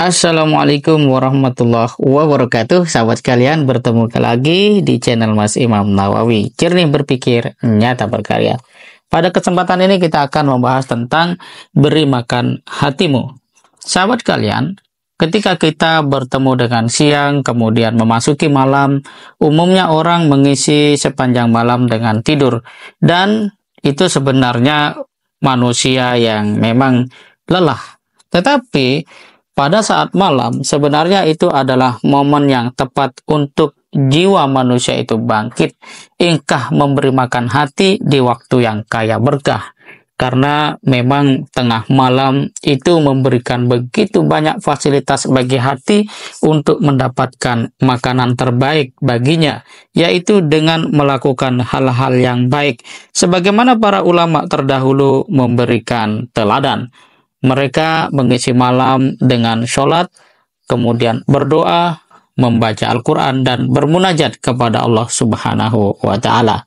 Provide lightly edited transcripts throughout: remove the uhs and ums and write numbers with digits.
Assalamualaikum warahmatullahi wabarakatuh. Sahabat sekalian, bertemu lagi di channel Mas Imam Nawawi. Jernih berpikir, nyata berkarya. Pada kesempatan ini kita akan membahas tentang beri makan hatimu. Sahabat sekalian, ketika kita bertemu dengan siang, kemudian memasuki malam, umumnya orang mengisi sepanjang malam dengan tidur. Dan itu sebenarnya manusia yang memang lelah. Tetapi pada saat malam, sebenarnya itu adalah momen yang tepat untuk jiwa manusia itu bangkit, ingkah memberi makan hati di waktu yang kaya berkah. Karena memang tengah malam itu memberikan begitu banyak fasilitas bagi hati untuk mendapatkan makanan terbaik baginya, yaitu dengan melakukan hal-hal yang baik. Sebagaimana para ulama terdahulu memberikan teladan. Mereka mengisi malam dengan sholat, kemudian berdoa, membaca Al-Quran, dan bermunajat kepada Allah Subhanahu wa Ta'ala.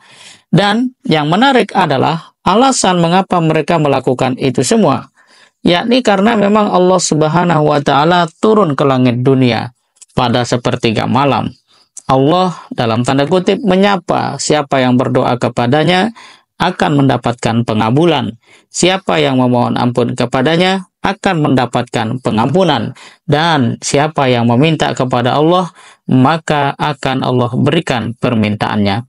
Dan yang menarik adalah alasan mengapa mereka melakukan itu semua, yakni karena memang Allah Subhanahu wa Ta'ala turun ke langit dunia pada sepertiga malam. Allah dalam tanda kutip menyapa siapa yang berdoa kepadanya akan mendapatkan pengabulan. Siapa yang memohon ampun kepadanya akan mendapatkan pengampunan. Dan siapa yang meminta kepada Allah, maka akan Allah berikan permintaannya.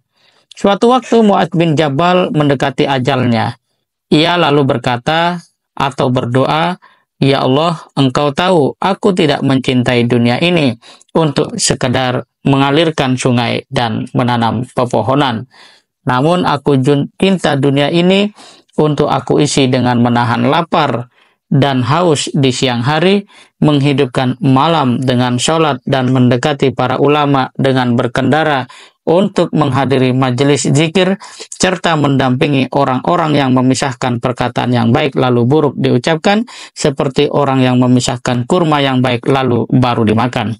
Suatu waktu Mu'adz bin Jabal mendekati ajalnya. Ia lalu berkata atau berdoa, "Ya Allah, Engkau tahu aku tidak mencintai dunia ini untuk sekedar mengalirkan sungai dan menanam pepohonan. Namun aku cinta dunia ini untuk aku isi dengan menahan lapar dan haus di siang hari, menghidupkan malam dengan sholat dan mendekati para ulama dengan berkendara untuk menghadiri majelis zikir, serta mendampingi orang-orang yang memisahkan perkataan yang baik lalu buruk diucapkan, seperti orang yang memisahkan kurma yang baik lalu baru dimakan."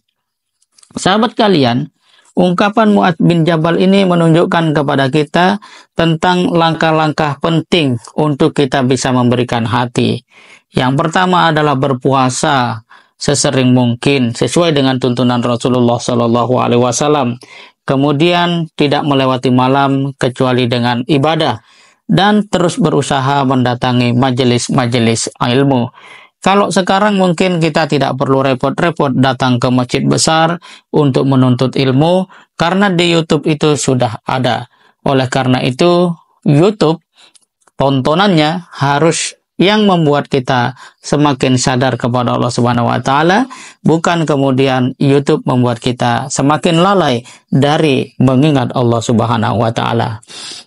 Sahabat kalian, ungkapan Mu'adz bin Jabal ini menunjukkan kepada kita tentang langkah-langkah penting untuk kita bisa memberikan hati. Yang pertama adalah berpuasa sesering mungkin sesuai dengan tuntunan Rasulullah SAW. Kemudian tidak melewati malam kecuali dengan ibadah dan terus berusaha mendatangi majelis-majelis ilmu. Kalau sekarang mungkin kita tidak perlu repot-repot datang ke masjid besar untuk menuntut ilmu, karena di YouTube itu sudah ada. Oleh karena itu, YouTube tontonannya harus yang membuat kita semakin sadar kepada Allah Subhanahu wa Ta'ala, bukan kemudian YouTube membuat kita semakin lalai dari mengingat Allah Subhanahu wa Ta'ala.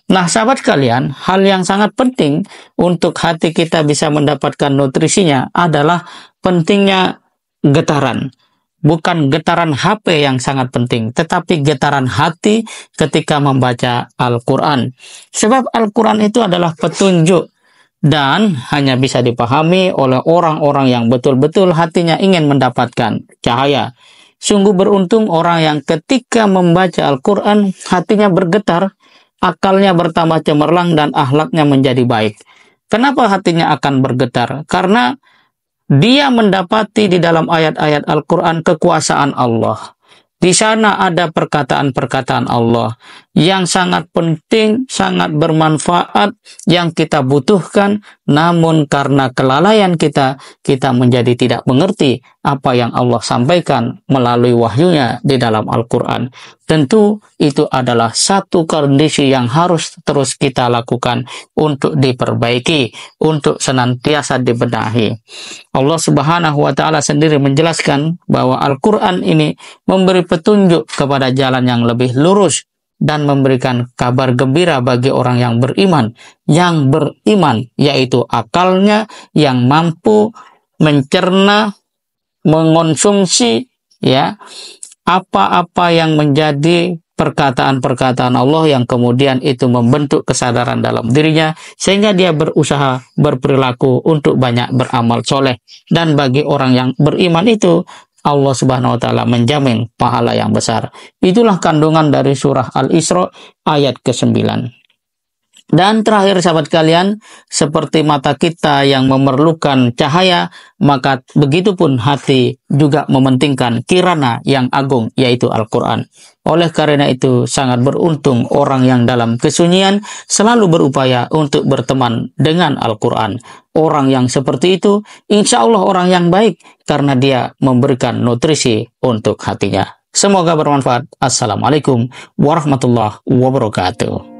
Nah, sahabat sekalian, hal yang sangat penting untuk hati kita bisa mendapatkan nutrisinya adalah pentingnya getaran. Bukan getaran HP yang sangat penting, tetapi getaran hati ketika membaca Al-Quran. Sebab Al-Quran itu adalah petunjuk dan hanya bisa dipahami oleh orang-orang yang betul-betul hatinya ingin mendapatkan cahaya. Sungguh beruntung orang yang ketika membaca Al-Quran hatinya bergetar, akalnya bertambah cemerlang, dan akhlaknya menjadi baik. Kenapa hatinya akan bergetar? Karena dia mendapati di dalam ayat-ayat Al-Quran kekuasaan Allah. Di sana ada perkataan-perkataan Allah yang sangat penting, sangat bermanfaat, yang kita butuhkan. Namun karena kelalaian kita menjadi tidak mengerti apa yang Allah sampaikan melalui wahyunya di dalam Al-Quran. Tentu itu adalah satu kondisi yang harus terus kita lakukan untuk diperbaiki, untuk senantiasa dibenahi. Allah Subhanahu wa Ta'ala sendiri menjelaskan bahwa Al-Quran ini memberi petunjuk kepada jalan yang lebih lurus dan memberikan kabar gembira bagi orang yang beriman. Yang beriman yaitu akalnya yang mampu mencerna, mengonsumsi apa-apa yang menjadi perkataan-perkataan Allah, yang kemudian itu membentuk kesadaran dalam dirinya sehingga dia berusaha berperilaku untuk banyak beramal soleh. Dan bagi orang yang beriman itu Allah Subhanahu wa Ta'ala menjamin pahala yang besar. Itulah kandungan dari surah Al-Isra ayat ke-9. Dan terakhir sahabat kalian, seperti mata kita yang memerlukan cahaya, maka begitupun hati juga mementingkan kirana yang agung, yaitu Al-Quran. Oleh karena itu, sangat beruntung orang yang dalam kesunyian selalu berupaya untuk berteman dengan Al-Quran. Orang yang seperti itu, insya Allah orang yang baik, karena dia memberikan nutrisi untuk hatinya. Semoga bermanfaat. Assalamualaikum warahmatullahi wabarakatuh.